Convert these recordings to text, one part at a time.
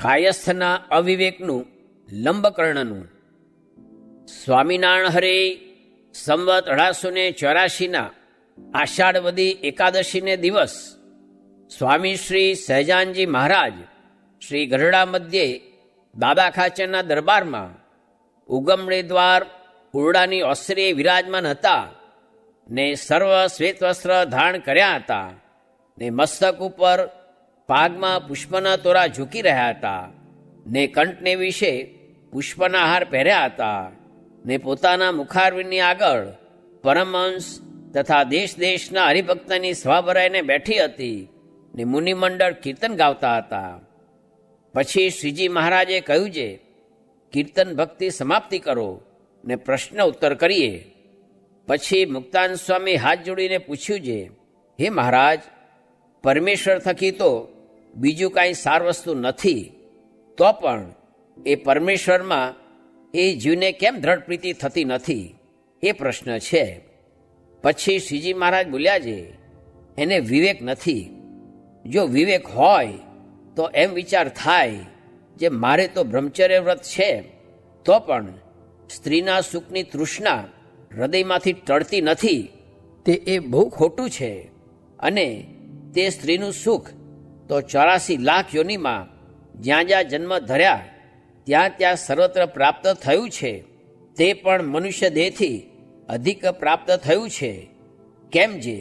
કાયસ્થના અવિવેકનું લંબકર્ણનું. સ્વામિનારાયણ હરે સંવત 1884 આષાઢવદી એકાદશીને દિવસ સ્વામી શ્રી સહજાનજી મહારાજ શ્રી ગઢડા મધ્યે દાદા ખાચરના દરબારમાં ઉગમણી દ્વાર ઓરડાની ઓસરીએ વિરાજમાન હતા ને સર્વ શ્વેત વસ્ત્ર ધારણ કર્યા હતા ને મસ્તક ઉપર પાગમાં પુષ્પના તોરા ઝૂકી રહ્યા હતા ને કંઠને વિશે પુષ્પના હાર પહેર્યા હતા ને પોતાના મુખારવિંદની આગળ પરમહંસ તથા દેશ દેશના હરિભક્તની સભા ભરાઈને બેઠી હતી ને મુનિમંડળ કીર્તન ગાવતા હતા. પછી શ્રીજી મહારાજે કહ્યું છે, કીર્તન ભક્તિ સમાપ્તિ કરો ને પ્રશ્ન ઉત્તર કરીએ. પછી મુક્તાનંદ સ્વામી હાથ જોડીને પૂછ્યું છે, હે મહારાજ, પરમેશ્વર થકી તો બીજું કાંઈ સાર વસ્તુ નથી, તો પણ એ પરમેશ્વરમાં એ જીવને કેમ દ્રઢ પ્રીતિ થતી નથી? એ પ્રશ્ન છે. પછી શ્રીજી મહારાજ બોલ્યા છે, એને વિવેક નથી. જો વિવેક હોય તો એમ વિચાર થાય જે મારે તો બ્રહ્મચર્ય વ્રત છે, તો પણ સ્ત્રીના સુખની તૃષ્ણા હૃદયમાંથી ટળતી નથી. તે એ બહુ ખોટું છે. અને તે સ્ત્રીનું સુખ તો 84 લાખ યોનિમાં જ્યાં જ્યાં જન્મ ધર્યા ત્યાં ત્યાં સર્વત્ર પ્રાપ્ત થયું છે. તે પણ મનુષ્ય દેહથી અધિક પ્રાપ્ત થયું છે. કેમ જે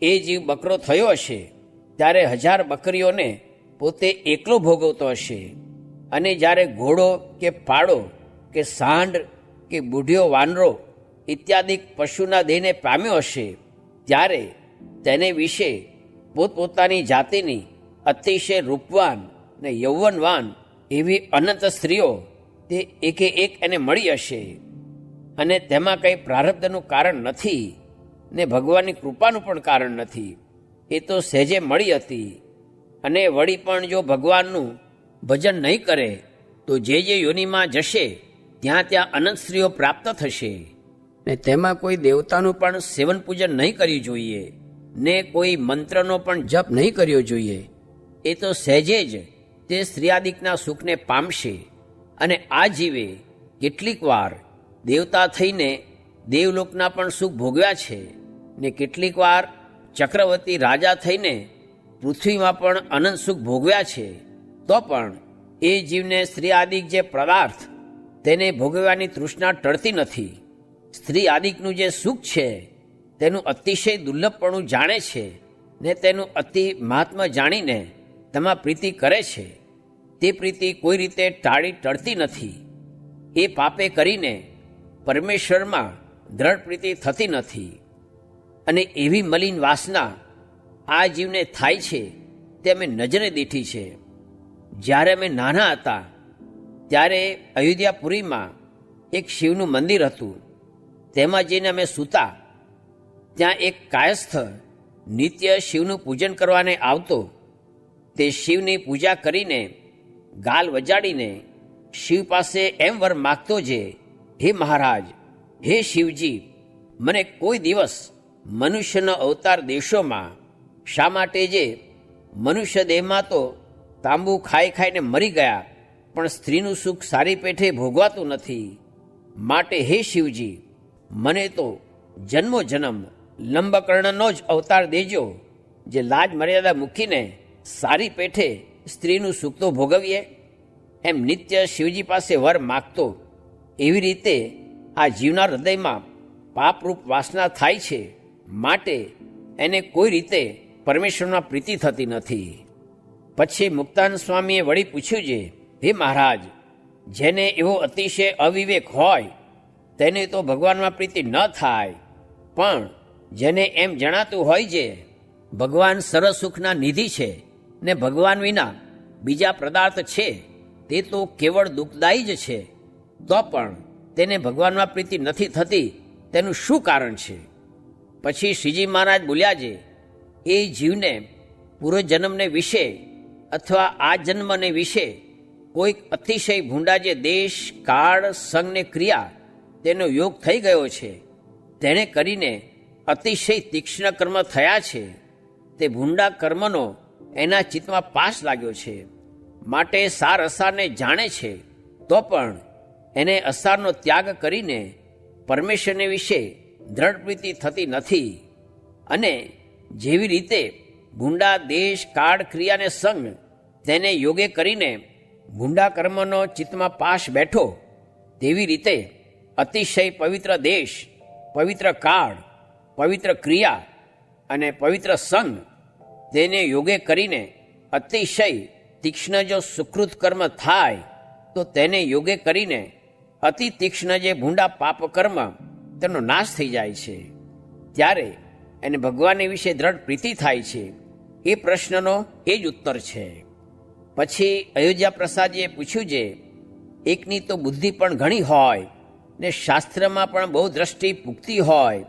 એ જીવ બકરો થયો હશે ત્યારે 1000 બકરીઓને પોતે એકલો ભોગવતો હશે, અને જ્યારે ઘોડો કે પાડો કે સાંઢ કે બુઢિયો વાનરો ઇત્યાદિ પશુના દેહને પામ્યો હશે ત્યારે તેને વિશે પોતપોતાની જાતિની અતિશય રૂપવાન ને યૌવનવાન એવી અનંત સ્ત્રીઓ તે એકે એક એને મળી હશે. અને તેમાં કંઈ પ્રારબ્ધનું કારણ નથી ને ભગવાનની કૃપાનું પણ કારણ નથી. એ તો સહેજે મળી હતી. અને વળી પણ જો ભગવાનનું ભજન નહીં કરે તો જે યોનિમાં જશે ત્યાં ત્યાં અનંત સ્ત્રીઓ પ્રાપ્ત થશે. ને તેમાં કોઈ દેવતાનું પણ સેવન પૂજન નહીં કરવું જોઈએ ને કોઈ મંત્રનો પણ જપ નહીં કર્યો જોઈએ. એ તો સહેજે જ તે સ્ત્રીયાદિકના સુખને પામશે. અને આ જીવે કેટલીક વાર દેવતા થઈને દેવલોકના પણ સુખ ભોગવ્યા છે ને કેટલીક વાર ચક્રવર્તી રાજા થઈને પૃથ્વીમાં પણ અનંત સુખ ભોગવ્યા છે. તો પણ એ જીવને સ્ત્રી આદિક જે પદાર્થ તેને ભોગવવાની તૃષ્ણા ટળતી નથી. સ્ત્રી આદિકનું જે સુખ છે તેનું અતિશય દુર્લભપણું જાણે છે ને તેનું અતિ મહાત્મા જાણીને તેમાં પ્રીતિ કરે છે. તે પ્રીતિ કોઈ રીતે ટાળી ટળતી નથી. એ પાપે કરીને પરમેશ્વરમાં દ્રઢ પ્રીતિ થતી નથી. અને એવી મલિન વાસના આ જીવને થાય છે તે અમે નજરે દીઠી છે. જ્યારે અમે નાના હતા ત્યારે અયોધ્યાપુરીમાં એક શિવનું મંદિર હતું. તેમાં જઈને અમે સૂતા. ત્યાં એક કાયસ્થ નિત્ય શિવનું પૂજન કરવાને આવતો. તે શિવની પૂજા કરીને ગાલ વજાડીને શિવ પાસે એમ વર માગતો છે, હે મહારાજ, હે શિવજી, મને કોઈ દિવસ મનુષ્યનો અવતાર દેશોમાં. શા માટે જે મનુષ્ય દેહમાં તો તાંબુ ખાઈ ખાઈને મરી ગયા, પણ સ્ત્રીનું સુખ સારી પેઠે ભોગવાતું નથી. માટે હે શિવજી, મને તો જન્મો જન્મ લંબકર્ણનો જ અવતાર દેજો, જે લાજ મર્યાદા મૂકીને સારી પેઠે સ્ત્રીનું સુખ તો ભોગવીએ. એમ નિત્ય શિવજી પાસે વર માગતો. એવી રીતે આ જીવના હૃદયમાં પાપરૂપ વાસના થાય છે. માટે એને કોઈ રીતે પરમેશ્વરમાં પ્રીતિ થતી નથી. પછી મુક્તાનંદ સ્વામીએ વળી પૂછ્યું છે, હે મહારાજ, જેને એવો અતિશય અવિવેક હોય તેને તો ભગવાનમાં પ્રીતિ ન થાય, પણ જેને એમ જણાતું હોય છે ભગવાન સર્વસુખના નિધિ છે ને ભગવાન વિના બીજા પદાર્થ છે તે તો કેવળ દુઃખદાયી જ છે, તો પણ તેને ભગવાનમાં પ્રીતિ નથી થતી, તેનું શું કારણ છે? પછી શ્રીજી મહારાજ બોલ્યા છે, એ જીવને પૂર્વજન્મને વિશે અથવા આ જન્મને વિશે કોઈક અતિશય ભૂંડા જે દેશ કાળ સંગ ને ક્રિયા તેનો યોગ થઈ ગયો છે. તેણે કરીને અતિશય તીક્ષ્ણ કર્મ થયા છે. તે ભૂંડા કર્મનો એના ચિત્તમાં પાશ લાગ્યો છે. માટે સાર અસારને જાણે છે તો પણ એને અસારનો ત્યાગ કરીને પરમેશ્વરને વિશે દ્રઢ પ્રીતિ થતી નથી. અને જેવી રીતે ભૂંડા દેશ કાળ ક્રિયાને સંગ તેને યોગે કરીને ભૂંડા કર્મનો ચિત્તમાં પાશ બેઠો, તેવી રીતે અતિશય પવિત્ર દેશ, પવિત્ર કાળ, પવિત્ર ક્રિયા અને પવિત્ર સંગ તેને યોગે કરીને અતિશય તીક્ષ્ણ જો સુકૃત કર્મ થાય તો તેને યોગે કરીને અતિ તીક્ષ્ણ જે ભૂંડા પાપ કર્મ તેનો નાશ થઈ જાય છે. ત્યારે એને ભગવાનને વિશે દ્રઢ પ્રીતિ થાય છે. એ પ્રશ્નનો એ જ ઉત્તર છે. પછી અયોધ્યા પ્રસાદજીએ પૂછ્યું છે, એકની તો બુદ્ધિ પણ ઘણી હોય ને શાસ્ત્રમાં પણ બહુ દ્રષ્ટિ પૂગતી હોય,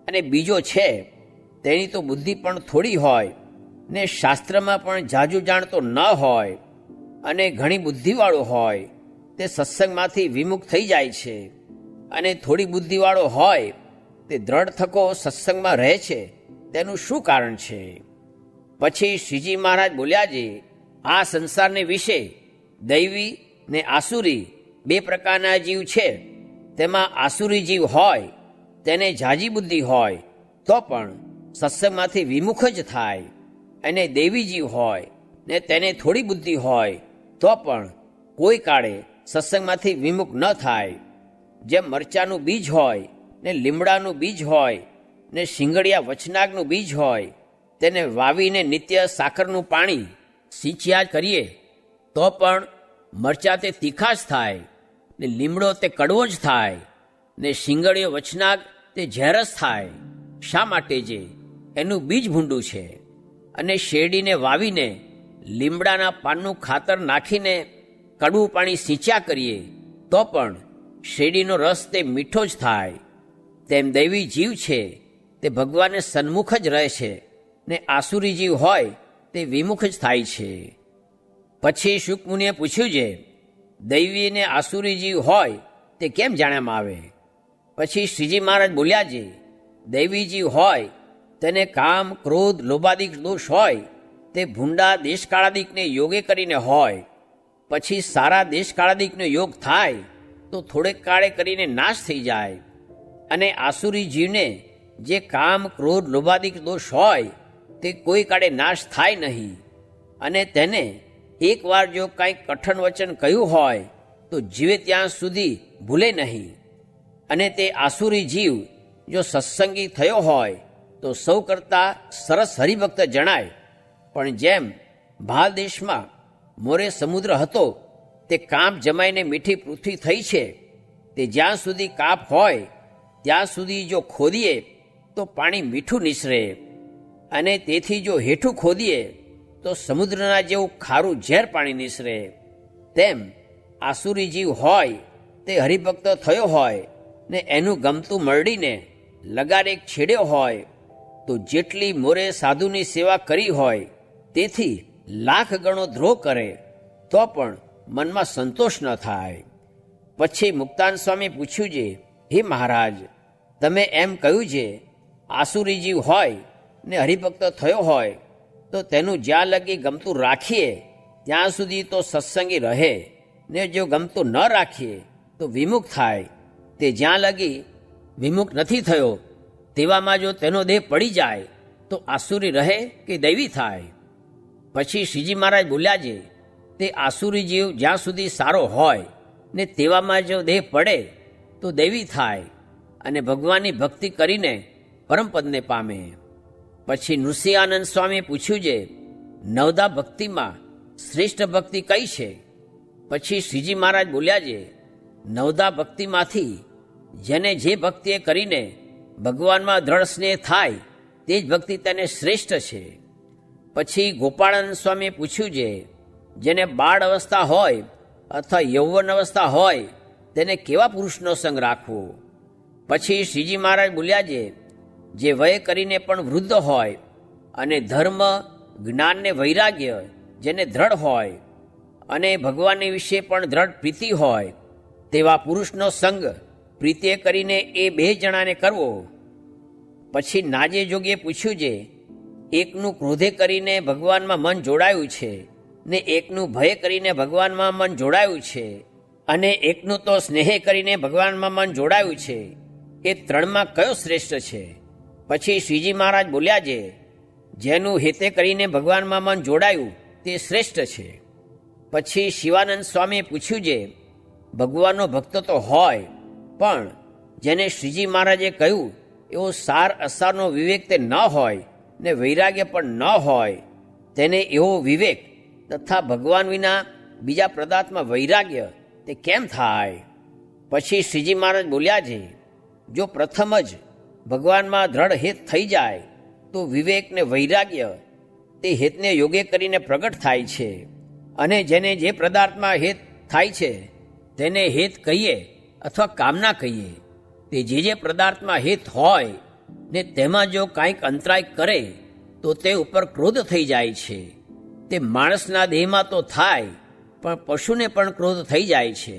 અને બીજો છે તેની તો બુદ્ધિ પણ થોડી હોય ને શાસ્ત્રમાં પણ જાજુ જાણતો ન હોય અને ઘણી બુદ્ધિવાળો હોય, તે સત્સંગમાંથી વિમુખ થઈ જાય છે. અને થોડી બુદ્ધિવાળો હોય તે દ્રઢ થકો સત્સંગમાં રહે છે, તેનું શું કારણ છે? પછી શ્રીજી મહારાજ બોલ્યા છે, આ સંસારને વિશે દૈવી ને આસુરી બે પ્રકારના જીવ છે. તેમાં આસુરી જીવ હોય તેને ઝાઝી બુદ્ધિ હોય તો પણ સત્સંગમાંથી વિમુખ જ થાય, અને દૈવી જીવ હોય ને તેને થોડી બુદ્ધિ હોય તો પણ કોઈ કાળે સત્સંગમાંથી વિમુખ ન થાય. જેમ મરચાનું બીજ હોય ને લીમડાનું બીજ હોય ને શિંગડિયા વચનાગનું બીજ હોય, તેને વાવીને નિત્ય સાકરનું પાણી સિંચ્યા કરીએ તો પણ મરચા તે તીખા જ થાય ને લીમડો તે કડવો જ થાય ને શિંગડિયો વચનાગ તે ઝેરસ થાય. શા માટે? જે એનું બીજ ભૂંડું છે. અને શેરડીને વાવીને લીમડાના પાનનું ખાતર નાખીને કડવું પાણી સિંચ્યા કરીએ તો પણ શેરડીનો રસ તે મીઠો જ થાય. તેમ દૈવી જીવ છે તે ભગવાનને સન્મુખ જ રહે છે ને આસુરી જીવ હોય તે વિમુખ જ થાય છે. પછી શુકમુનિએ પૂછ્યું છે, દૈવી ને આસુરી જીવ હોય તે કેમ જાણ્યામાં આવે? પછી શ્રીજી મહારાજ બોલ્યા છે, દૈવી જીવ હોય તેને કામ, ક્રોધ, લોભાદિક દોષ હોય તે ભૂંડા દેશકાળાદિકને યોગે કરીને હોય. પછી સારા દેશકાળાદિકનો યોગ થાય તો થોડેક કાળે કરીને નાશ થઈ જાય. અને આસુરી જીવને જે કામ, ક્રોધ, લોભાદિક દોષ હોય તે કોઈ કાળે નાશ થાય નહીં. અને તેને એકવાર જો કાંઈક કઠણ વચન કહ્યું હોય તો જીવે ત્યાં સુધી ભૂલે નહીં. અને તે આસુરી જીવ જો સત્સંગી થયો હોય તો સૌ કરતાં સરસ હરિભક્ત જણાય. પણ જેમ ભાલ દેશમાં મોરે સમુદ્ર હતો તે કાંપ જમાઈને મીઠી પૃથ્વી થઈ છે, તે જ્યાં સુધી કાપ હોય ત્યાં સુધી જો ખોદીએ તો પાણી મીઠું નિસરે, અને તેથી જો હેઠું ખોદીએ તો સમુદ્રના જેવું ખારું ઝેર પાણી નિસરે. તેમ આસુરી જીવ હોય તે હરિભક્ત થયો હોય ને એનું ગમતું મરડીને લગારેક છેડ્યો હોય તો જેટલી મોરે સાધુની સેવા કરી હોય તેથી લાખ ગણો દ્રોહ કરે તો પણ મનમાં સંતોષ ન થાય. પછી મુક્તાન સ્વામી પૂછ્યું છે, હે મહારાજ, તમે એમ કહ્યું છે આસુરી જીવ હોય ને હરિભક્ત થયો હોય તો તેનું જ્યાં લગી ગમતું રાખીએ ત્યાં સુધી તો સત્સંગી રહે, ને જો ગમતું ન રાખીએ તો વિમુખ થાય. તે જ્યાં લગી વિમુખ નથી થયો તેવામાં જો તેનો દેહ પડી જાય તો આસુરી રહે કે દૈવી થાય? પછી શ્રીજી મહારાજ બોલ્યા છે, તે આસુરી જીવ જ્યાં સુધી સારો હોય ને તેવામાં જો દેહ પડે તો દૈવી થાય અને ભગવાનની ભક્તિ કરીને પરમપદને પામે. પછી નૃસિંહાનંદ સ્વામીએ પૂછ્યું છે, નવદા ભક્તિમાં શ્રેષ્ઠ ભક્તિ કઈ છે? પછી શ્રીજી મહારાજ બોલ્યા છે, નવદા ભક્તિમાંથી જેને જે ભક્તિએ કરીને ભગવાનમાં દ્રઢ સ્નેહ થાય તે જ ભક્તિ તેને શ્રેષ્ઠ છે. પછી ગોપાળાનંદ સ્વામીએ પૂછ્યું છે, જેને બાળ અવસ્થા હોય અથવા યૌવન અવસ્થા હોય તેને કેવા પુરુષનો સંગ રાખવો? પછી શ્રીજી મહારાજ બોલ્યા છે, જે વય કરીને પણ વૃદ્ધ હોય અને ધર્મ, જ્ઞાન ને વૈરાગ્ય જેને દ્રઢ હોય અને ભગવાનની વિશે પણ દ્રઢ પ્રીતિ હોય તેવા પુરુષનો સંગ પ્રીતિએ કરીને એ બે જણાને કરવો. પછી નાજે જોગીએ પૂછ્યું છે, એકનું ક્રોધે કરીને ભગવાનમાં મન જોડાયું છે ને એકનું ભય કરીને ભગવાનમાં મન જોડાયું છે અને એકનું તો સ્નેહ કરીને ભગવાનમાં મન જોડાયું છે, એ ત્રણમાં કયો શ્રેષ્ઠ છે? પછી શ્રીજી મહારાજ બોલ્યા છે, જેનું હેતે કરીને ભગવાનમાં મન જોડાયું તે શ્રેષ્ઠ છે. પછી શિવાનંદ સ્વામીએ પૂછ્યું છે, ભગવાનનો ભક્ત તો હોય, પણ જેને શ્રીજી મહારાજે કહ્યું એવો સાર અસારનો વિવેક તે ન હોય ને વૈરાગ્ય પણ ન હોય, તેને એવો વિવેક તથા ભગવાન વિના બીજા પદાર્થમાં વૈરાગ્ય તે કેમ થાય? પછી શ્રીજી મહારાજ બોલ્યા છે, જો પ્રથમ જ ભગવાનમાં દ્રઢ હેત થઈ જાય તો વિવેક ને વૈરાગ્ય તે હેતને યોગ્ય કરીને પ્રગટ થાય છે. અને જેને જે પદાર્થમાં હેત થાય છે તેને હેત કહીએ અથવા કામના કહીએ, તે જે પદાર્થમાં હેત હોય ને તેમાં જો કાંઈક અંતરાય કરે તો તે ઉપર ક્રોધ થઈ જાય છે. તે માણસના દેહમાં તો થાય, પણ પશુને પણ ક્રોધ થઈ જાય છે.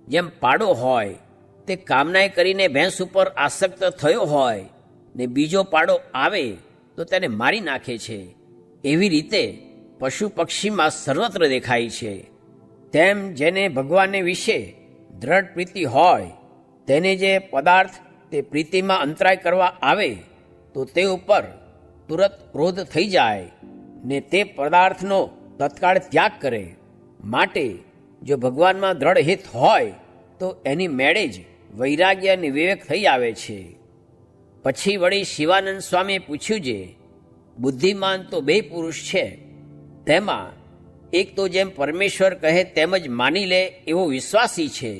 જેમ પાડો હોય તે કામનાએ કરીને ભેંસ ઉપર આસક્ત થયો હોય ને બીજો પાડો આવે તો તેને મારી નાખે છે, એવી રીતે પશુ પક્ષીમાં સર્વત્ર દેખાય છે. તેમ જેને ભગવાનને વિશે દ્રઢ પ્રીતિ હોય તેને જે પદાર્થ તે પ્રીતિમાં અંતરાય કરવા આવે તો તે ઉપર તુરત ક્રોધ થઈ જાય ને તે પદાર્થનો તત્કાળ ત્યાગ કરે. માટે જો ભગવાનમાં દ્રઢ હિત હોય તો એની મેળે જ વૈરાગ્ય અને વિવેક થઈ આવે છે. પછી વળી શિવાનંદ સ્વામીએ પૂછ્યું છે, બુદ્ધિમાન તો બે પુરુષ છે, તેમાં એક તો જેમ પરમેશ્વર કહે તેમ જ માની લે એવો વિશ્વાસી છે,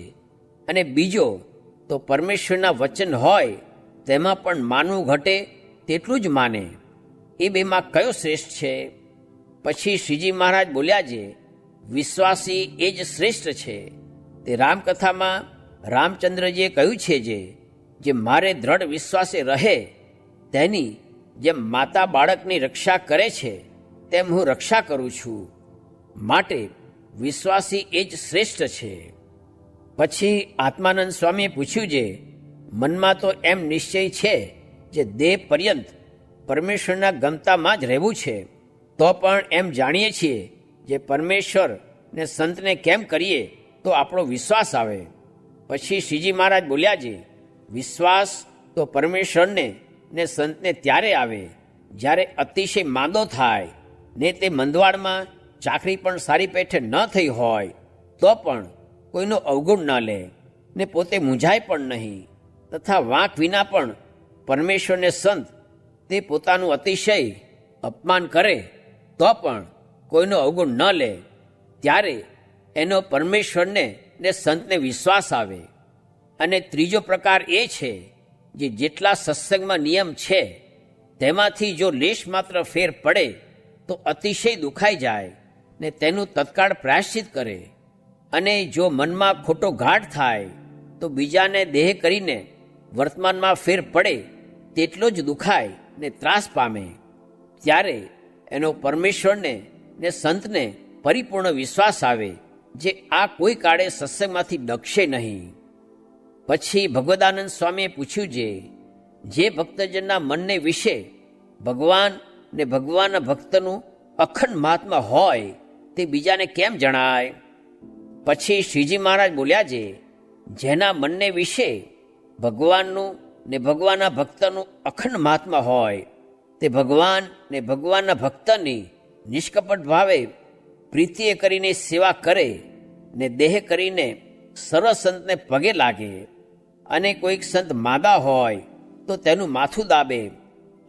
અને બીજો તો પરમેશ્વરના વચન હોય તેમાં પણ માનવું ઘટે તેટલું જ માને. એ બેમાં કયો શ્રેષ્ઠ છે? પછી શ્રીજી મહારાજ બોલ્યા છે, વિશ્વાસી એ જ શ્રેષ્ઠ છે. તે રામકથામાં રામચંદ્રજીએ કહ્યું છે જે મારે દ્રઢ વિશ્વાસે રહે તેની જેમ માતા બાળકની રક્ષા કરે છે તેમ હું રક્ષા કરું છું. માટે વિશ્વાસી એ જ શ્રેષ્ઠ છે. પછી આત્માનંદ સ્વામીએ પૂછ્યું છે, મનમાં તો એમ નિશ્ચય છે જે દેહ પર્યંત પરમેશ્વરના ગમતામાં જ રહેવું છે, તો પણ એમ જાણીએ છીએ જે પરમેશ્વર ને સંતને કેમ કરીએ તો આપણો વિશ્વાસ આવે. પછી શ્રીજી મહારાજ બોલ્યા છે, વિશ્વાસ તો પરમેશ્વરને ને સંતને ત્યારે આવે જ્યારે અતિશય માંદો થાય ને તે મંદવાડમાં ચાકરી પણ સારી પેઠે ન થઈ હોય તો પણ કોઈનો અવગુણ ન લે ને પોતે મૂંઝાય પણ નહીં, તથા વાંક વિના પણ પરમેશ્વરને સંત તે પોતાનું અતિશય અપમાન કરે તો પણ કોઈનો અવગુણ ન લે, ત્યારે એનો પરમેશ્વરને ને સંતને વિશ્વાસ આવે. અને ત્રીજો પ્રકાર એ છે જે જેટલા સત્સંગમાં નિયમ છે તેમાંથી જો લેશ માત્ર ફેર પડે તો અતિશય દુખાઈ જાય ને તેનું તત્કાળ પ્રાયશ્ચિત કરે. અને જો મનમાં ખોટો ઘાટ થાય તો બીજાને દેહ કરીને વર્તમાનમાં ફેર પડે તેટલો જ દુખાય ને ત્રાસ પામે. ત્યારે એનો પરમેશ્વરને ને સંતને પરિપૂર્ણ વિશ્વાસ આવે જે આ કોઈ કાળે સત્સંગમાંથી ડગશે નહીં. પછી ભગવદાનંદ સ્વામીએ પૂછ્યું છે, જે ભક્તજનના મનને વિશે ભગવાન ને ભગવાનના ભક્તનું અખંડ મહાત્મા હોય તે બીજાને કેમ જણાય? પછી શ્રીજી મહારાજ બોલ્યા છે, જેના મનને વિશે ભગવાનનું ને ભગવાનના ભક્તનું અખંડ મહાત્મા હોય તે ભગવાન ને ભગવાનના ભક્તની નિષ્કપટ ભાવે પ્રીતિએ કરીને સેવા કરે ને દેહ કરીને સર્વ સંતને પગે લાગે. અને કોઈક સંત માદા હોય તો તેનું માથું દાબે,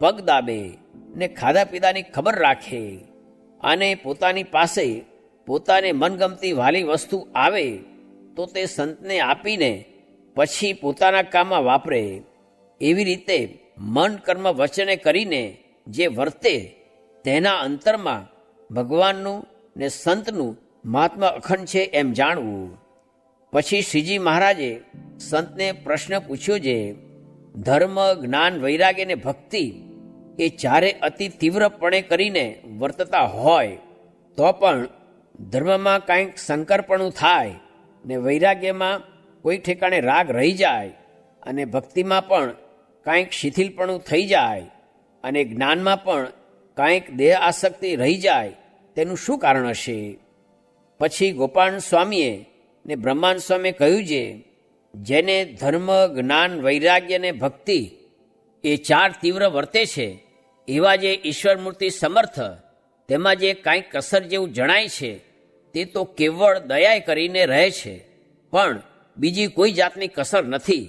પગ દાબે ને ખાધા પીધાની ખબર રાખે. અને પોતાની પાસે પોતાને મનગમતી વાલી વસ્તુ આવે તો તે સંતને આપીને પછી પોતાના કામમાં વાપરે. એવી રીતે મન કર્મ વચને કરીને જે વર્તે તેના અંતરમાં ભગવાનનું ને સંતનું મહાત્મા અખંડ છે એમ જાણવું. પછી શ્રીજી મહારાજે સંતને પ્રશ્ન પૂછ્યો છે, ધર્મ, જ્ઞાન, વૈરાગ્ય ને ભક્તિ એ ચારે અતિ તીવ્રપણે કરીને વર્તતા હોય તો પણ ધર્મમાં કાંઈક સંકરપણું થાય ને વૈરાગ્યમાં કોઈ ઠેકાણે રાગ રહી જાય અને ભક્તિમાં પણ કાંઈક શિથિલપણું થઈ જાય અને જ્ઞાનમાં પણ કાંઈક દેહ આસક્તિ રહી જાય તેનું શું કારણ હશે? પછી ગોપાળાનંદ સ્વામીએ ને બ્રહ્માનંદ સ્વામીએ કહ્યું છે, જેને ધર્મ, જ્ઞાન, વૈરાગ્ય અને ભક્તિ એ ચાર તીવ્ર વર્તે છે, એવા જે ઈશ્વર મૂર્તિ સમર્થ, તેમાં જે કાંઈક કસર જેવું જણાય છે, તે તો કેવળ દયાએ કરીને રહે છે, પણ બીજી કોઈ જાતની કસર નથી.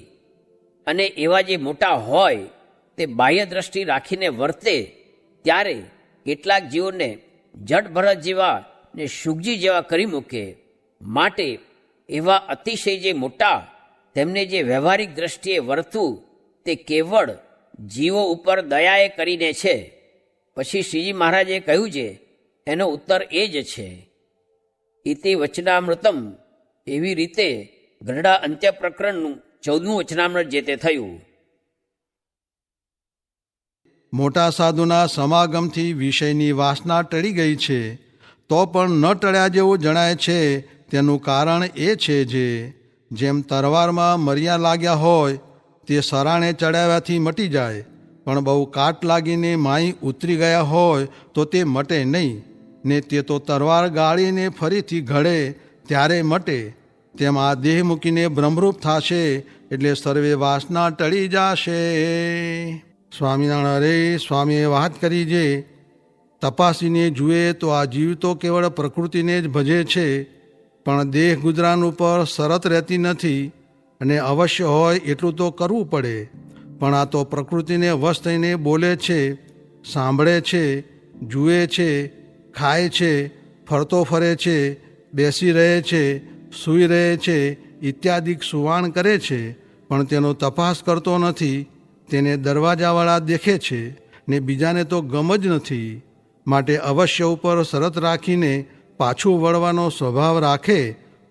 અને એવા જે મોટા હોય તે બાહ્ય દ્રષ્ટિ રાખીને વર્તે ત્યારે કેટલાક જીવોને જડભરત જેવા ને શુકજી જેવા કરી મૂકે. માટે એવા અતિશય જે મોટા, તેમને જે વ્યવહારિક દ્રષ્ટિએ વર્તવું તે કેવળ જીવો ઉપર દયાએ કરીને છે. પછી શ્રીજી મહારાજે કહ્યું છે, એનો ઉત્તર એ જ છે. ઇતિ વચનામૃતમ, એવી રીતે ગરડા અંત્ય પ્રકરણનું 14મું વચનામૃત જે તે થયું. મોટા સાધુના સમાગમથી વિષયની વાસના ટળી ગઈ છે, તો પણ ન ટળ્યા જેવું જણાય છે. તેનું કારણ એ છે જે જેમ તરવારમાં મરિયા લાગ્યા હોય તે સરાણે ચડાવ્યાથી મટી જાય, પણ બહુ કાટ લાગીને માઈ ઉતરી ગયા હોય તો તે મટે નહીં, ને તે તો તરવાર ગાળીને ફરીથી ઘડે ત્યારે મટે. તેમ આ દેહ મૂકીને બ્રહ્મરૂપ થશે, એટલે સર્વે વાસના ટળી જશે. સ્વામિનારાયણ રે સ્વામીએ વાત કરી છે, તપાસીને જુએ તો આ જીવ તો કેવળ પ્રકૃતિને જ ભજે છે, પણ દેહ ગુજરાન ઉપર શરત રહેતી નથી, અને અવશ્ય હોય એટલું તો કરવું પડે. પણ આ તો પ્રકૃતિને વશ થઈને બોલે છે, સાંભળે છે, જુએ છે, ખાય છે, ફરતો ફરે છે, બેસી રહે છે, સૂઈ રહે છે, ઇત્યાદિક સુવાણ કરે છે, પણ તેનો તપાસ કરતો નથી. તેને દરવાજાવાળા દેખે છે ને બીજાને તો ગમ જ નથી. માટે અવશ્ય ઉપર શરત રાખીને પાછું વળવાનો સ્વભાવ રાખે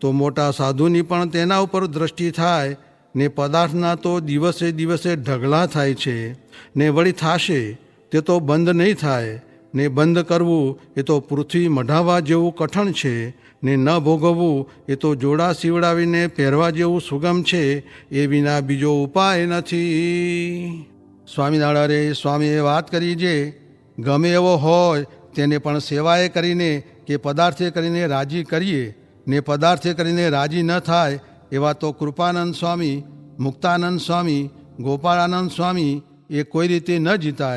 તો મોટા સાધુની પણ તેના ઉપર દ્રષ્ટિ થાય, ને પદાર્થના તો દિવસે દિવસે ઢગલા થાય છે, ને વળી થાશે તે તો બંધ નહીં થાય. ને બંધ કરવું એ તો પૃથ્વી મઢાવવા જેવું કઠણ છે, ને ન ભોગવવું એ તો જોડા સીવડાવીને પહેરવા જેવું સુગમ છે, એ વિના બીજો ઉપાય નથી. સ્વામિનારાયણ સ્વામીએ વાત કરી છે, ગમે એવો હોય તેને પણ સેવાએ કરીને કે પદાર્થે કરીને રાજી કરીએ, ને પદાર્થે કરીને રાજી ન થાય એવા તો કૃપાનંદ સ્વામી, મુક્તાનંદ સ્વામી, ગોપાળાનંદ સ્વામી એ કોઈ રીતે ન જીતાય.